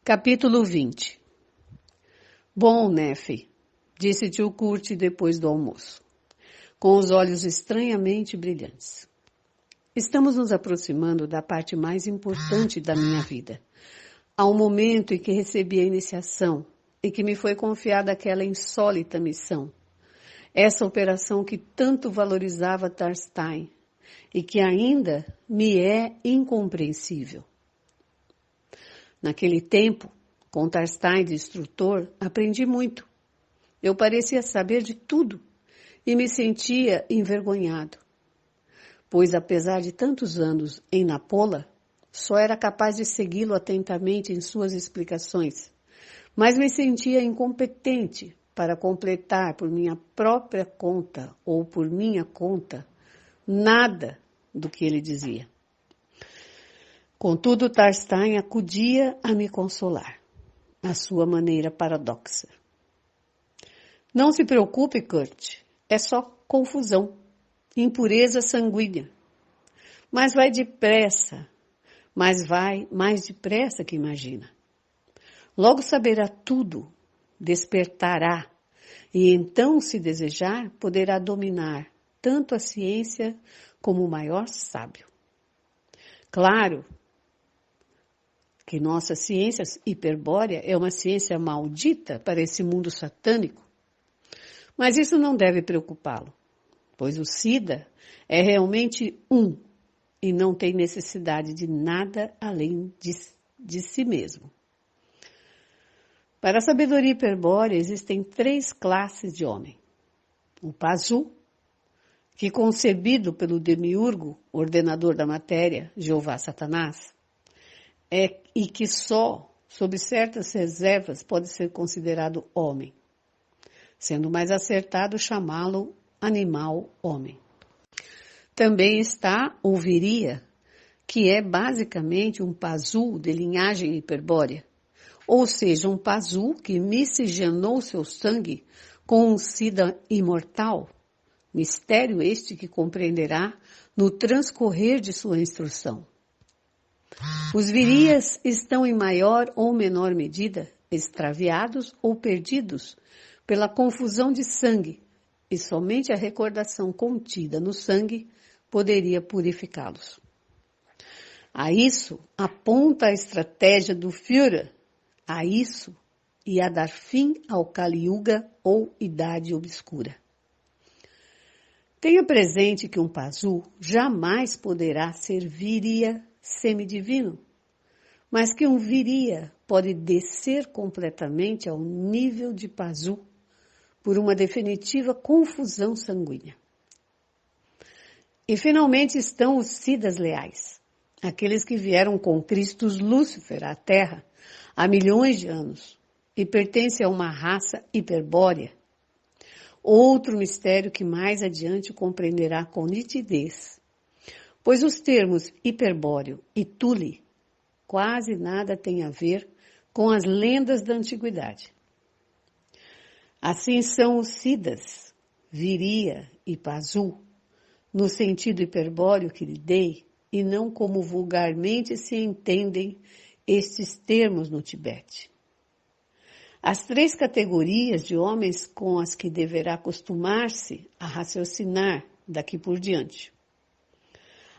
Capítulo 20. Bom, Nefe, disse tio Kurt depois do almoço, com os olhos estranhamente brilhantes. Estamos nos aproximando da parte mais importante da minha vida, ao momento em que recebi a iniciação e que me foi confiada aquela insólita missão, essa operação que tanto valorizava Tarstein e que ainda me é incompreensível. Naquele tempo, com Tarstein de instrutor, aprendi muito. Eu parecia saber de tudo e me sentia envergonhado, pois apesar de tantos anos em Napola, só era capaz de segui-lo atentamente em suas explicações, mas me sentia incompetente para completar por minha própria conta ou por minha conta nada do que ele dizia. Contudo, Tarstein acudia a me consolar, à sua maneira paradoxa. Não se preocupe, Kurt, é só confusão, impureza sanguínea. Mas vai depressa, mas vai mais depressa que imagina. Logo saberá tudo, despertará, e então, se desejar, poderá dominar tanto a ciência como o maior sábio. Claro que nossa ciência hiperbórea é uma ciência maldita para esse mundo satânico, mas isso não deve preocupá-lo, pois o SIDA é realmente um e não tem necessidade de nada além de si mesmo. Para a sabedoria hiperbórea existem 3 classes de homem. O Pazu, que concebido pelo demiurgo, ordenador da matéria, Jeová Satanás, e que só, sob certas reservas, pode ser considerado homem, sendo mais acertado chamá-lo animal-homem. Também está o Viria, que é basicamente um Pazu de linhagem hiperbórea, ou seja, um Pazu que miscigenou seu sangue com um SIDA imortal, mistério este que compreenderá no transcorrer de sua instrução. Os Virias estão em maior ou menor medida extraviados ou perdidos pela confusão de sangue, e somente a recordação contida no sangue poderia purificá-los. A isso aponta a estratégia do Führer, a isso e a dar fim ao Kali Yuga ou Idade Obscura. Tenha presente que um Pazu jamais poderá ser Viria semidivino, mas que um Viria pode descer completamente ao nível de Pazu por uma definitiva confusão sanguínea. E finalmente estão os Sidas leais, aqueles que vieram com Christus Lúcifer à Terra há milhões de anos e pertencem a uma raça hiperbórea. Outro mistério que mais adiante compreenderá com nitidez, pois os termos hiperbóreo e tule quase nada têm a ver com as lendas da antiguidade. Assim são os Sidas, Viria e Pazu, no sentido hiperbóreo que lhe dei, e não como vulgarmente se entendem estes termos no Tibete. As 3 categorias de homens com as que deverá acostumar-se a raciocinar daqui por diante.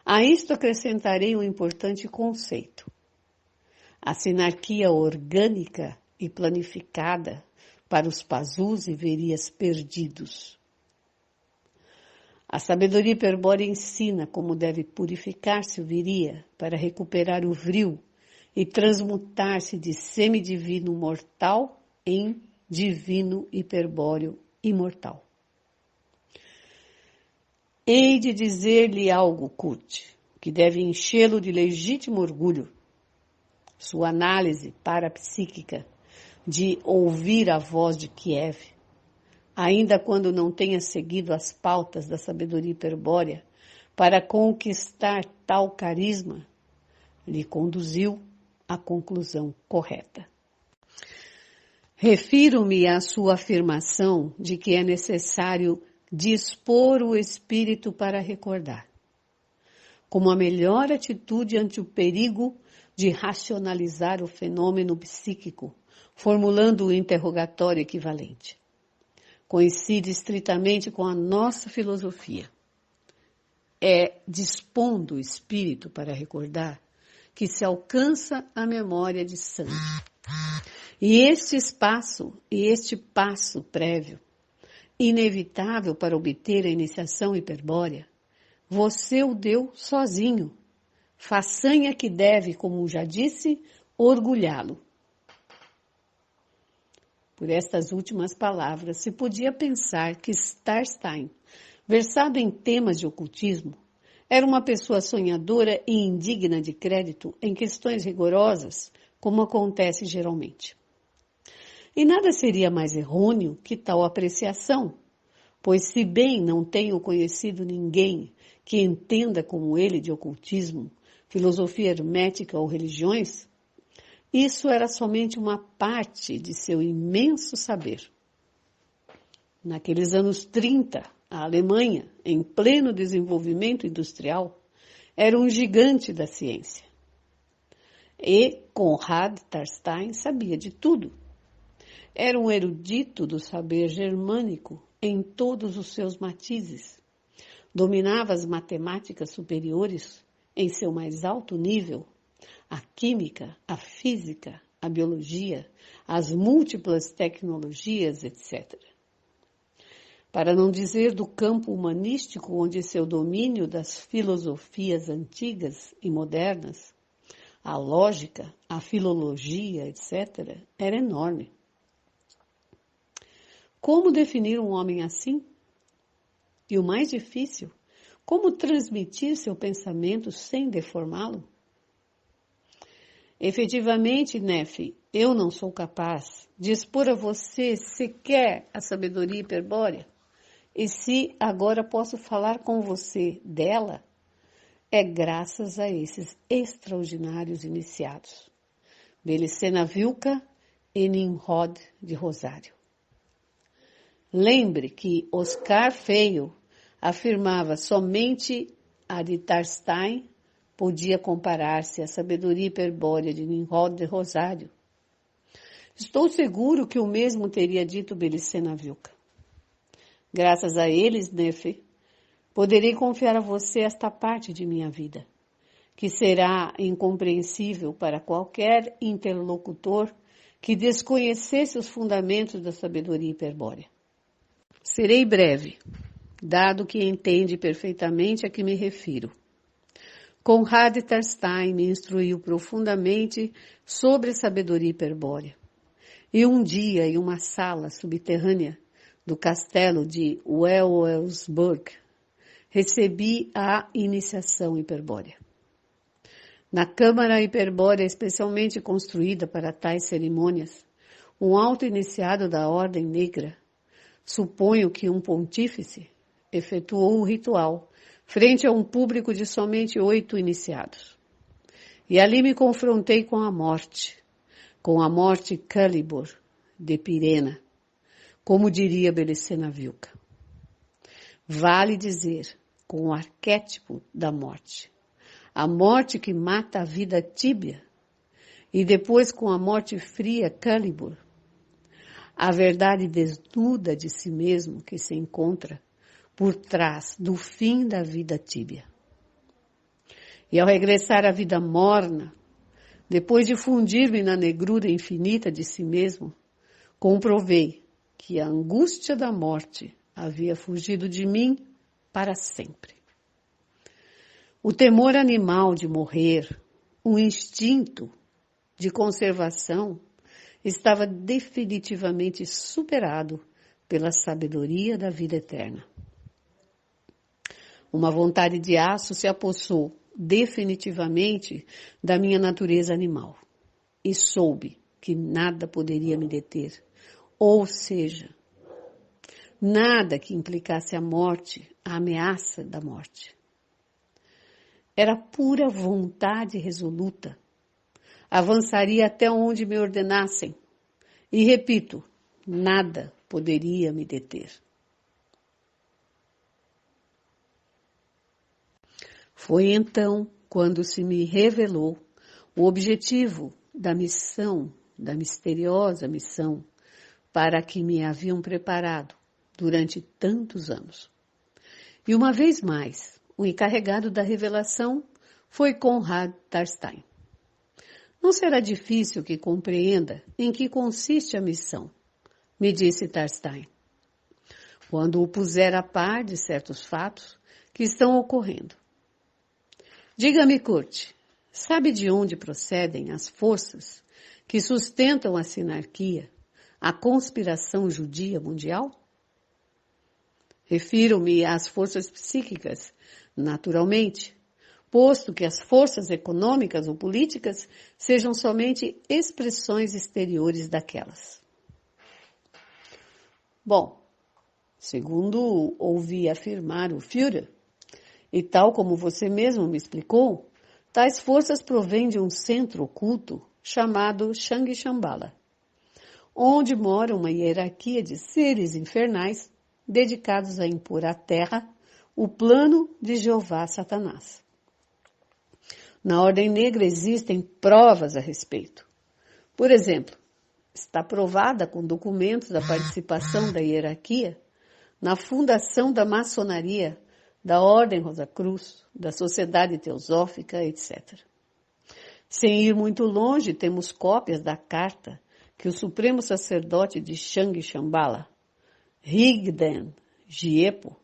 A isto acrescentarei um importante conceito. A sinarquia orgânica e planificada para os Pazus e Verias perdidos. A sabedoria hiperbórea ensina como deve purificar-se o Viria para recuperar o vril e transmutar-se de semidivino mortal em divino hiperbóreo imortal. Hei de dizer-lhe algo, Kurt, que deve enchê-lo de legítimo orgulho. Sua análise parapsíquica de ouvir a voz de Kiev, ainda quando não tenha seguido as pautas da sabedoria hiperbórea para conquistar tal carisma, lhe conduziu à conclusão correta. Refiro-me à sua afirmação de que é necessário dispor o espírito para recordar, como a melhor atitude ante o perigo de racionalizar o fenômeno psíquico, formulando o interrogatório equivalente. Coincide estritamente com a nossa filosofia. É dispondo o espírito para recordar que se alcança a memória de sangue. E este passo prévio, inevitável para obter a iniciação hiperbórea, você o deu sozinho, façanha que deve, como já disse, orgulhá-lo. Por estas últimas palavras, se podia pensar que Starstein, versado em temas de ocultismo, era uma pessoa sonhadora e indigna de crédito em questões rigorosas, como acontece geralmente. E nada seria mais errôneo que tal apreciação, pois se bem não tenho conhecido ninguém que entenda como ele de ocultismo, filosofia hermética ou religiões, isso era somente uma parte de seu imenso saber. Naqueles anos 30, a Alemanha, em pleno desenvolvimento industrial, era um gigante da ciência. E Konrad Tarstein sabia de tudo. Era um erudito do saber germânico em todos os seus matizes. Dominava as matemáticas superiores em seu mais alto nível, a química, a física, a biologia, as múltiplas tecnologias, etc. Para não dizer do campo humanístico, onde seu domínio das filosofias antigas e modernas, a lógica, a filologia, etc., era enorme. Como definir um homem assim? E o mais difícil, como transmitir seu pensamento sem deformá-lo? Efetivamente, Nefe, eu não sou capaz de expor a você sequer a sabedoria hiperbórea. E se agora posso falar com você dela, é graças a esses extraordinários iniciados. Belicena Vilca e Nimrod de Rosário. Lembre que Oscar Feio afirmava somente a de Tarstein podia comparar-se à sabedoria hiperbórea de Nimrod de Rosário. Estou seguro que o mesmo teria dito Belicena Vilca. Graças a eles, Nefe, poderei confiar a você esta parte de minha vida, que será incompreensível para qualquer interlocutor que desconhecesse os fundamentos da sabedoria hiperbórea. Serei breve, dado que entende perfeitamente a que me refiro. Konrad Tarstein me instruiu profundamente sobre a sabedoria hiperbórea. E um dia, em uma sala subterrânea do castelo de Wewelsburg, recebi a iniciação hiperbórea. Na câmara hiperbórea especialmente construída para tais cerimônias, um alto iniciado da Ordem Negra, suponho que um pontífice, efetuou o ritual frente a um público de somente 8 iniciados. E ali me confrontei com a morte Cálibur de Pirena, como diria Belicena Vilca. Vale dizer, com o arquétipo da morte. A morte que mata a vida tíbia, e depois com a morte fria Cálibur. A verdade desnuda de si mesmo que se encontra por trás do fim da vida tíbia. E ao regressar à vida morna, depois de fundir-me na negrura infinita de si mesmo, comprovei que a angústia da morte havia fugido de mim para sempre. O temor animal de morrer, um instinto de conservação, estava definitivamente superado pela sabedoria da vida eterna. Uma vontade de aço se apossou definitivamente da minha natureza animal e soube que nada poderia me deter, ou seja, nada que implicasse a morte, a ameaça da morte. Era pura vontade resoluta. Avançaria até onde me ordenassem. E repito, nada poderia me deter. Foi então quando se me revelou o objetivo da missão, da misteriosa missão, para que me haviam preparado durante tantos anos. E uma vez mais, o encarregado da revelação foi Conrad Tarstein. Não será difícil que compreenda em que consiste a missão, me disse Tarstein, quando o puser a par de certos fatos que estão ocorrendo. Diga-me, Kurt, sabe de onde procedem as forças que sustentam a sinarquia, a conspiração judia mundial? Refiro-me às forças psíquicas, naturalmente, posto que as forças econômicas ou políticas sejam somente expressões exteriores daquelas. Bom, segundo ouvi afirmar o Führer, e tal como você mesmo me explicou, tais forças provêm de um centro oculto chamado Shang Shambhala, onde mora uma hierarquia de seres infernais dedicados a impor à Terra o plano de Jeová Satanás. Na Ordem Negra existem provas a respeito. Por exemplo, está provada com documentos a participação da hierarquia na fundação da maçonaria, da Ordem Rosa Cruz, da Sociedade Teosófica, etc. Sem ir muito longe, temos cópias da carta que o Supremo Sacerdote de Shang Shambhala, Rigden Giepo,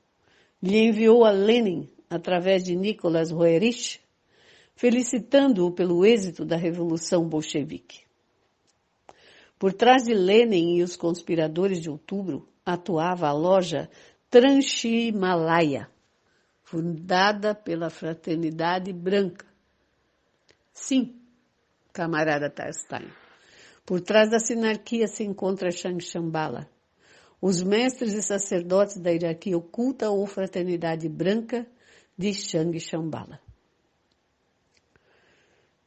lhe enviou a Lenin através de Nicholas Roerich, felicitando-o pelo êxito da Revolução Bolchevique. Por trás de Lenin e os conspiradores de outubro atuava a loja Transhimalaya, fundada pela Fraternidade Branca. Sim, camarada Tarstein, por trás da sinarquia se encontra Shang Shambhala, os mestres e sacerdotes da hierarquia oculta ou Fraternidade Branca de Shang Shambhala.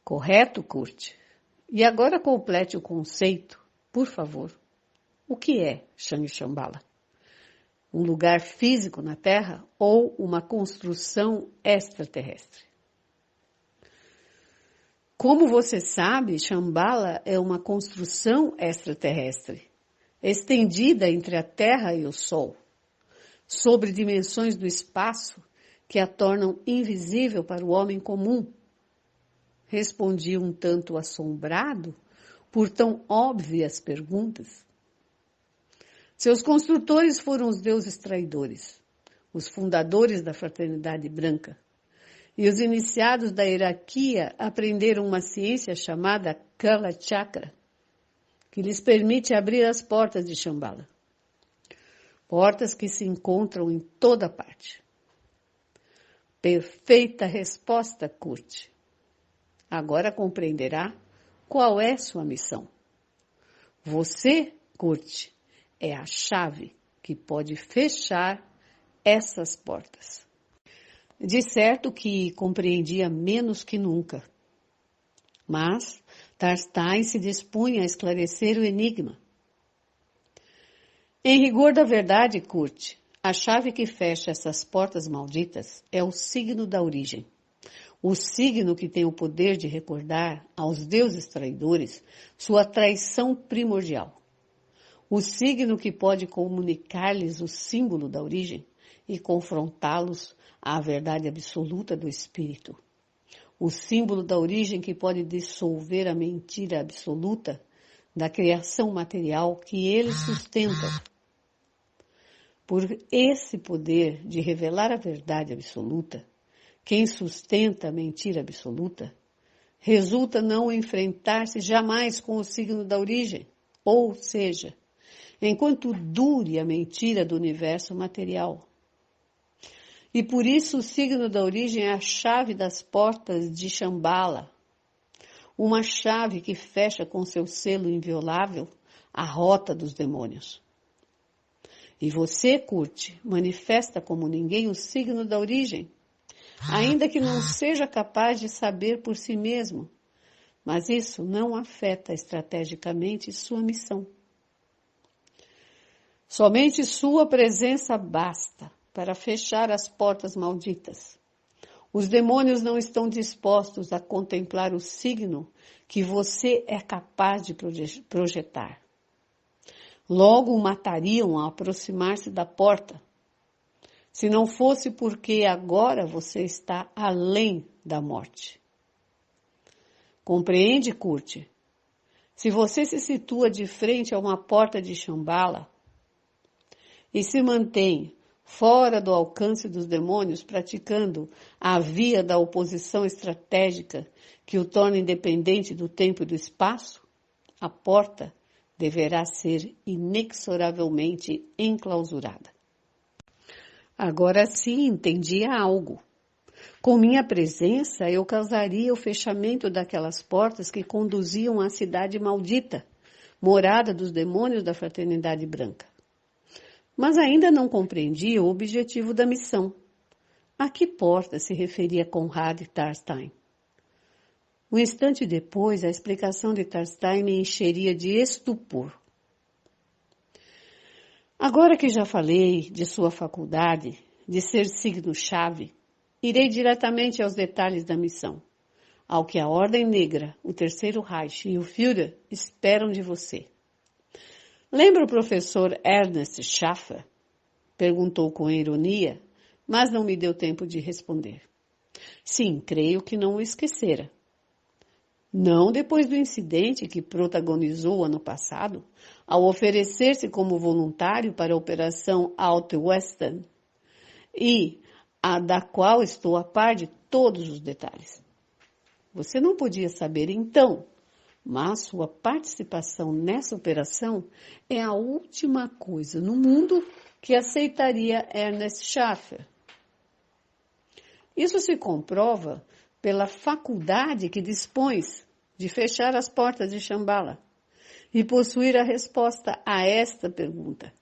Correto, Kurt? E agora complete o conceito, por favor. O que é Shang Shambhala? Um lugar físico na Terra ou uma construção extraterrestre? Como você sabe, Shambhala é uma construção extraterrestre, estendida entre a Terra e o Sol, sobre dimensões do espaço que a tornam invisível para o homem comum. Respondi um tanto assombrado por tão óbvias perguntas. Seus construtores foram os deuses traidores, os fundadores da Fraternidade Branca, e os iniciados da hierarquia aprenderam uma ciência chamada Kala Chakra, que lhes permite abrir as portas de Shambhala. Portas que se encontram em toda parte. Perfeita resposta, Kurt. Agora compreenderá qual é sua missão. Você, Kurt, é a chave que pode fechar essas portas. De certo que compreendia menos que nunca. Mas Tarstein se dispunha a esclarecer o enigma. Em rigor da verdade, Kurt, a chave que fecha essas portas malditas é o signo da origem. O signo que tem o poder de recordar aos deuses traidores sua traição primordial. O signo que pode comunicar-lhes o símbolo da origem e confrontá-los à verdade absoluta do espírito. O símbolo da origem que pode dissolver a mentira absoluta da criação material que eles sustentam. Por esse poder de revelar a verdade absoluta, quem sustenta a mentira absoluta, resulta não enfrentar-se jamais com o signo da origem, ou seja, enquanto dure a mentira do universo material. E por isso o signo da origem é a chave das portas de Shambhala, uma chave que fecha com seu selo inviolável a rota dos demônios. E você, Kurt, manifesta como ninguém o signo da origem, ainda que não seja capaz de saber por si mesmo, mas isso não afeta estrategicamente sua missão. Somente sua presença basta para fechar as portas malditas. Os demônios não estão dispostos a contemplar o signo que você é capaz de projetar. Logo o matariam ao aproximar-se da porta, se não fosse porque agora você está além da morte. Compreende, Kurt? Se você se situa de frente a uma porta de Shambhala e se mantém fora do alcance dos demônios, praticando a via da oposição estratégica que o torna independente do tempo e do espaço, a porta deverá ser inexoravelmente enclausurada. Agora sim entendi algo. Com minha presença, eu causaria o fechamento daquelas portas que conduziam à cidade maldita, morada dos demônios da Fraternidade Branca. Mas ainda não compreendia o objetivo da missão. A que porta se referia Conrad Tarstein? Um instante depois, a explicação de Tarstein me encheria de estupor. Agora que já falei de sua faculdade, de ser signo-chave, irei diretamente aos detalhes da missão, ao que a Ordem Negra, o Terceiro Reich e o Führer esperam de você. Lembra o professor Ernst Schaffer? Perguntou com ironia, mas não me deu tempo de responder. Sim, creio que não o esquecera. Não depois do incidente que protagonizou ano passado, ao oferecer-se como voluntário para a Operação Out-Western, e a da qual estou a par de todos os detalhes. Você não podia saber então, mas sua participação nessa operação é a última coisa no mundo que aceitaria Ernst Schaffer. Isso se comprova pela faculdade que dispões de fechar as portas de Shambhala e possuir a resposta a esta pergunta.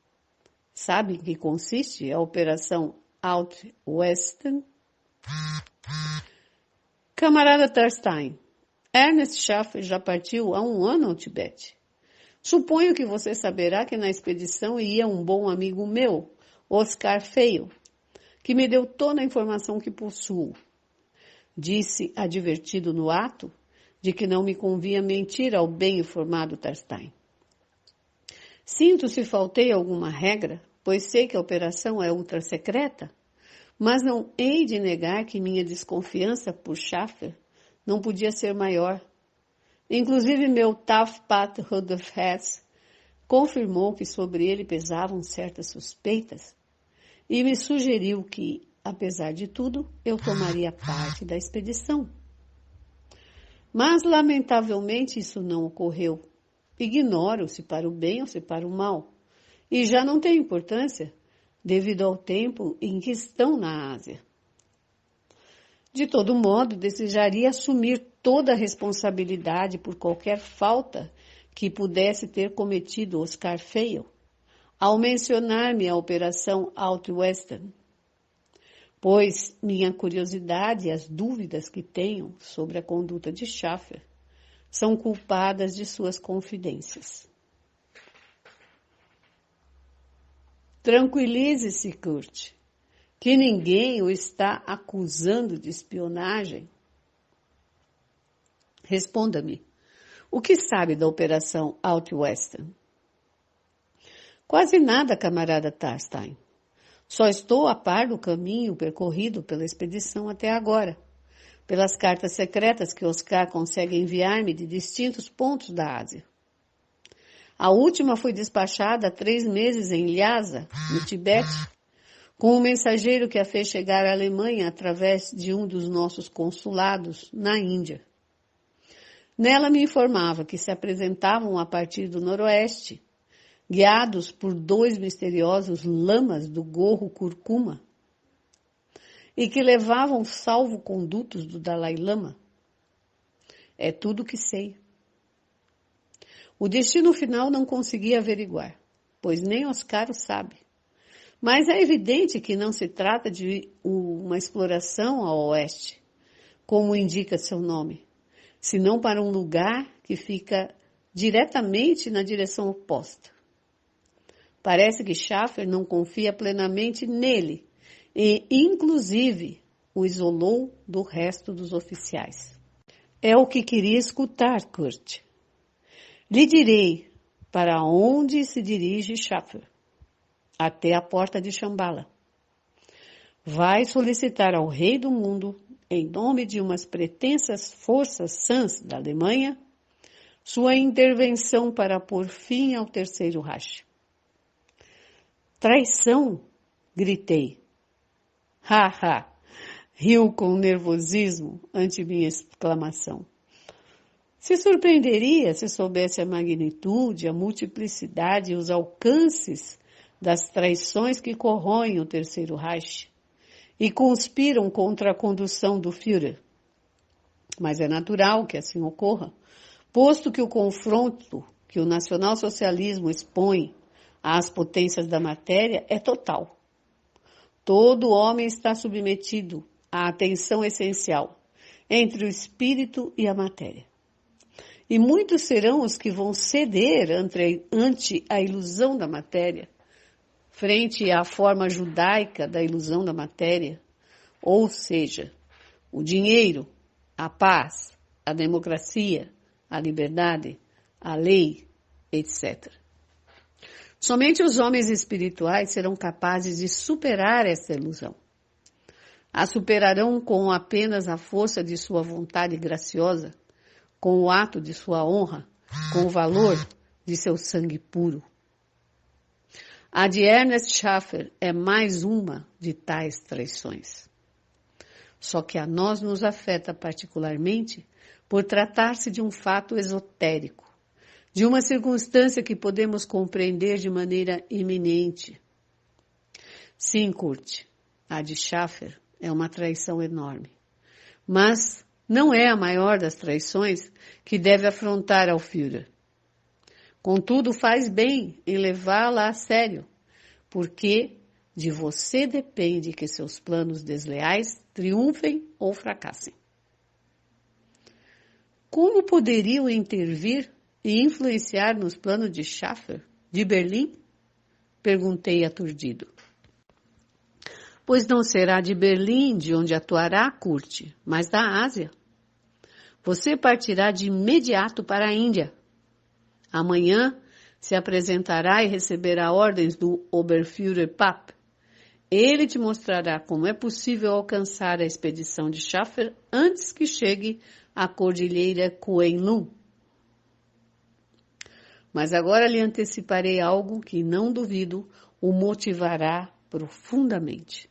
Sabe em que consiste a Operação Out-Western? Camarada Tarstein, Ernst Schaffer já partiu há 1 ano ao Tibete. Suponho que você saberá que na expedição ia um bom amigo meu, Oscar Feio, que me deu toda a informação que possuo. Disse, advertido no ato, de que não me convinha mentir ao bem informado Tarstein. Sinto se faltei alguma regra, pois sei que a operação é ultra-secreta, mas não hei de negar que minha desconfiança por Schaffer não podia ser maior. Inclusive meu Taft-Pat Rudolf Hess confirmou que sobre ele pesavam certas suspeitas e me sugeriu que, apesar de tudo, eu tomaria parte da expedição. Mas, lamentavelmente, isso não ocorreu. Ignoro se para o bem ou se para o mal. E já não tem importância, devido ao tempo em que estão na Ásia. De todo modo, desejaria assumir toda a responsabilidade por qualquer falta que pudesse ter cometido Oscar Feio, ao mencionar-me a Operação Out-Western, pois minha curiosidade e as dúvidas que tenho sobre a conduta de Schaffer são culpadas de suas confidências. Tranquilize-se, Kurt, que ninguém o está acusando de espionagem. Responda-me, o que sabe da Operação Out-Western? Quase nada, camarada Tarstein. Só estou a par do caminho percorrido pela expedição até agora, pelas cartas secretas que Oscar consegue enviar-me de distintos pontos da Ásia. A última foi despachada há 3 meses em Lhasa, no Tibete, com um mensageiro que a fez chegar à Alemanha através de um dos nossos consulados na Índia. Nela me informava que se apresentavam a partir do noroeste, guiados por 2 misteriosos lamas do gorro curcuma, e que levavam salvo-condutos do Dalai Lama. É tudo o que sei. O destino final não consegui averiguar, pois nem Oscar o sabe. Mas é evidente que não se trata de uma exploração ao oeste, como indica seu nome, senão para um lugar que fica diretamente na direção oposta. Parece que Schaffer não confia plenamente nele e, inclusive, o isolou do resto dos oficiais. É o que queria escutar, Kurt. Lhe direi para onde se dirige Schaffer. Até a porta de Shambhala. Vai solicitar ao rei do mundo, em nome de umas pretensas forças sãs da Alemanha, sua intervenção para pôr fim ao terceiro Reich. Traição? Gritei. Ha! Riu com nervosismo ante minha exclamação. Se surpreenderia se soubesse a magnitude, a multiplicidade e os alcances das traições que corroem o terceiro Reich e conspiram contra a condução do Führer. Mas é natural que assim ocorra, posto que o confronto que o nacionalsocialismo expõe às potências da matéria é total. Todo homem está submetido à tensão essencial entre o espírito e a matéria. E muitos serão os que vão ceder ante a ilusão da matéria, frente à forma judaica da ilusão da matéria, ou seja, o dinheiro, a paz, a democracia, a liberdade, a lei, etc. Somente os homens espirituais serão capazes de superar essa ilusão. A superarão com apenas a força de sua vontade graciosa, com o ato de sua honra, com o valor de seu sangue puro. A de Ernest Schaffer é mais uma de tais traições. Só que a nós nos afeta particularmente por tratar-se de um fato esotérico, de uma circunstância que podemos compreender de maneira iminente. Sim, Kurt, a de Schaffer é uma traição enorme, mas não é a maior das traições que deve afrontar ao Führer. Contudo, faz bem em levá-la a sério, porque de você depende que seus planos desleais triunfem ou fracassem. Como poderiam intervir e influenciar nos planos de Schaffer, de Berlim? Perguntei aturdido. Pois não será de Berlim de onde atuará Kurt, mas da Ásia. Você partirá de imediato para a Índia. Amanhã se apresentará e receberá ordens do Oberführer Papp. Ele te mostrará como é possível alcançar a expedição de Schaffer antes que chegue à cordilheira Kuen-Lun. Mas agora lhe anteciparei algo que, não duvido, o motivará profundamente.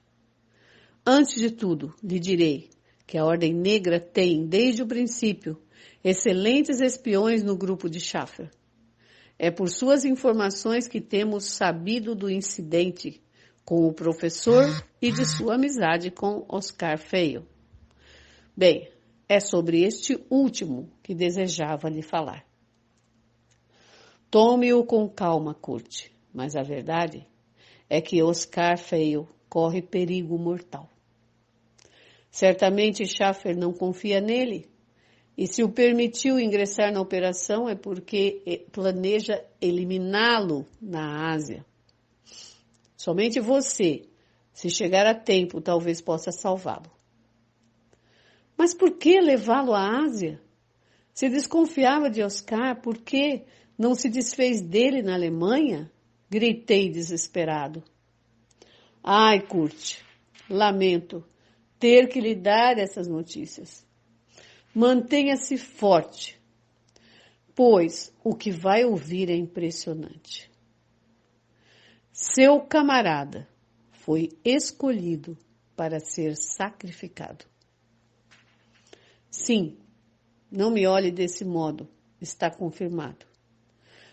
Antes de tudo, lhe direi que a Ordem Negra tem, desde o princípio, excelentes espiões no grupo de Schaffer. É por suas informações que temos sabido do incidente com o professor e de sua amizade com Oscar Feio. Bem, é sobre este último que desejava lhe falar. Tome-o com calma, Kurt, mas a verdade é que Oscar Feio corre perigo mortal. Certamente Schaffer não confia nele, e se o permitiu ingressar na operação é porque planeja eliminá-lo na Ásia. Somente você, se chegar a tempo, talvez possa salvá-lo. Mas por que levá-lo à Ásia? Se desconfiava de Oscar, por que não se desfez dele na Alemanha? Gritei desesperado. Ai, Kurt, lamento ter que lhe dar essas notícias. Mantenha-se forte, pois o que vai ouvir é impressionante. Seu camarada foi escolhido para ser sacrificado. Sim, não me olhe desse modo, está confirmado.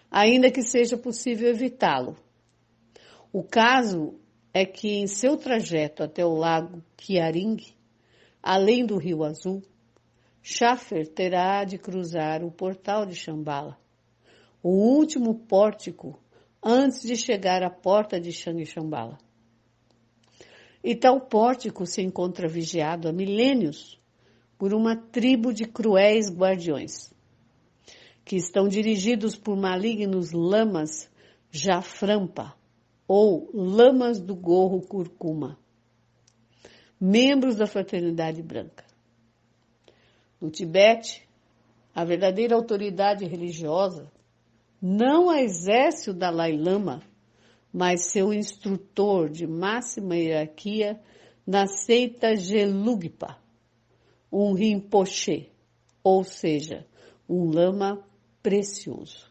Ainda que seja possível evitá-lo. O caso é que em seu trajeto até o lago Qiaring, além do Rio Azul, Schaffer terá de cruzar o portal de Shambhala, o último pórtico antes de chegar à porta de Shambhala. E tal pórtico se encontra vigiado há milênios por uma tribo de cruéis guardiões, que estão dirigidos por malignos lamas Jaframpa, ou lamas do gorro curcuma, membros da Fraternidade Branca. No Tibete, A verdadeira autoridade religiosa não a exerce o Dalai Lama, mas seu instrutor de máxima hierarquia na seita Gelugpa, um Rinpoche, ou seja, um lama precioso.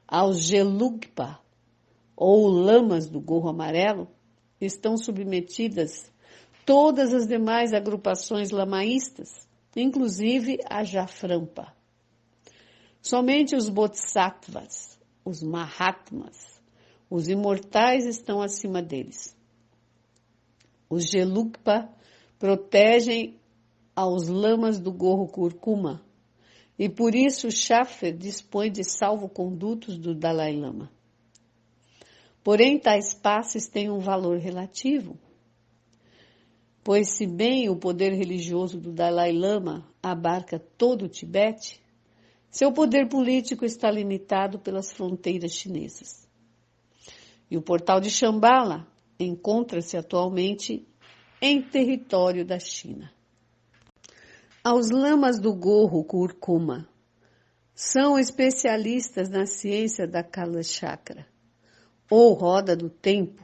Aos Gelugpa, ou lamas do gorro amarelo, estão submetidas todas as demais agrupações lamaístas, inclusive a Jaframpa. Somente os Bodhisattvas, os Mahatmas, os imortais estão acima deles. Os Gelugpa protegem aos lamas do gorro curcuma e por isso Shaffer dispõe de salvo-condutos do Dalai Lama. Porém, tais passes têm um valor relativo, pois se bem o poder religioso do Dalai Lama abarca todo o Tibete, seu poder político está limitado pelas fronteiras chinesas. E o portal de Shambhala encontra-se atualmente em território da China. Aos lamas do gorro curcuma, são especialistas na ciência da Kala Chakra, ou roda do tempo,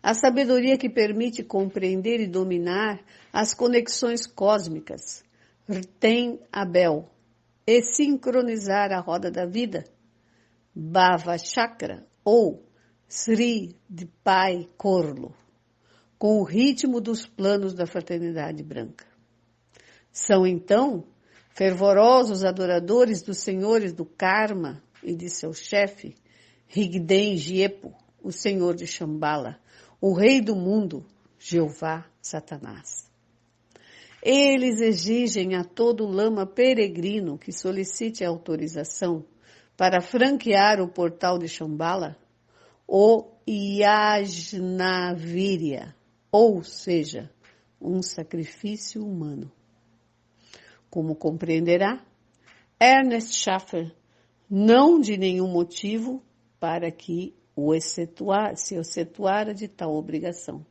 a sabedoria que permite compreender e dominar as conexões cósmicas, Rten Abel, e sincronizar a roda da vida, Bhava Chakra, ou Sri Dpai Korlo, com o ritmo dos planos da fraternidade branca. São, então, fervorosos adoradores dos senhores do karma e de seu chefe, Rigden Gyepo, o senhor de Shambhala, o rei do mundo, Jeová Satanás. Eles exigem a todo lama peregrino que solicite autorização para franquear o portal de Shambhala, o Yajnavirya, ou seja, um sacrifício humano. Como compreenderá, Ernest Schaffer, não de nenhum motivo para que se excetuara de tal obrigação.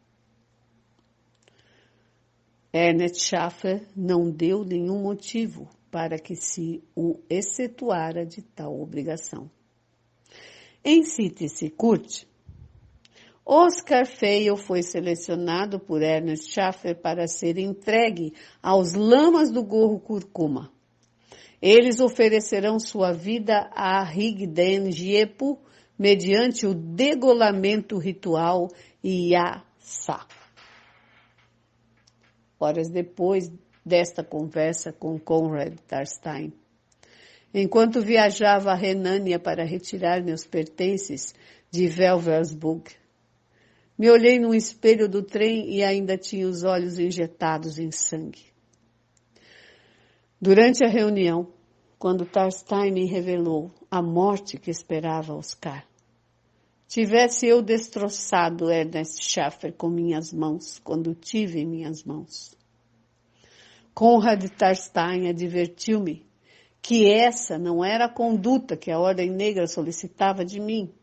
Ernest Schaffer não deu nenhum motivo para que se o excetuara de tal obrigação. Em síntese curta, Oscar Feil foi selecionado por Ernest Schaffer para ser entregue aos lamas do gorro curcuma. Eles oferecerão sua vida a Rigden Gyepo mediante o degolamento ritual Yasa. Horas depois desta conversa com Conrad Tarstein, enquanto viajava a Renânia para retirar meus pertences de Velversburg, me olhei no espelho do trem e ainda tinha os olhos injetados em sangue. Durante a reunião, quando Tarstein me revelou a morte que esperava Oscar, tivesse eu destroçado Ernest Schaffer com minhas mãos, quando o tive em minhas mãos. Conrad Tarstein advertiu-me que essa não era a conduta que a Ordem Negra solicitava de mim.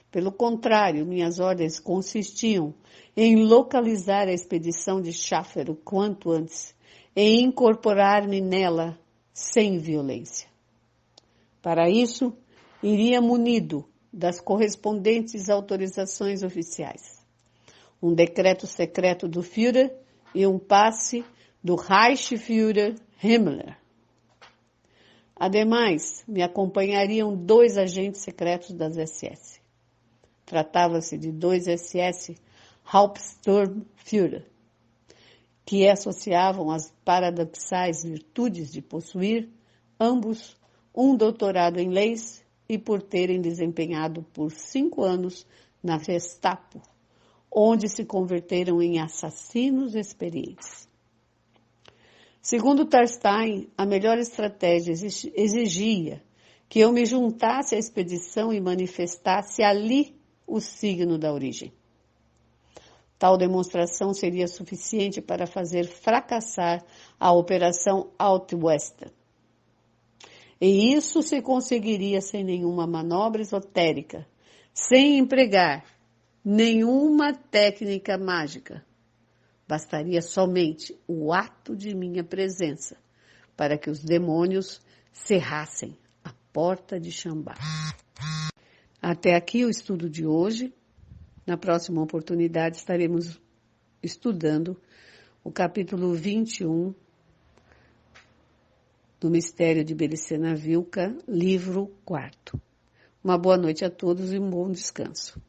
Pelo contrário, minhas ordens consistiam em localizar a expedição de Schaffer o quanto antes e incorporar-me nela sem violência. Para isso, iria munido das correspondentes autorizações oficiais, um decreto secreto do Führer e um passe do Reichsführer Himmler. Ademais, me acompanhariam 2 agentes secretos das SS. Tratava-se de 2 SS Hauptsturmführer, que associavam as paradoxais virtudes de possuir, ambos, um doutorado em leis e por terem desempenhado por 5 anos na Gestapo, onde se converteram em assassinos experientes. Segundo Tarstein, a melhor estratégia exigia que eu me juntasse à expedição e manifestasse ali o signo da origem. Tal demonstração seria suficiente para fazer fracassar a Operação Outwestern. E isso se conseguiria sem nenhuma manobra esotérica, sem empregar nenhuma técnica mágica. Bastaria somente o ato de minha presença para que os demônios cerrassem a porta de Shambhala. Até aqui o estudo de hoje. Na próxima oportunidade estaremos estudando o capítulo 21 do Mistério de Belicena Vilca, livro 4º. Uma boa noite a todos e um bom descanso.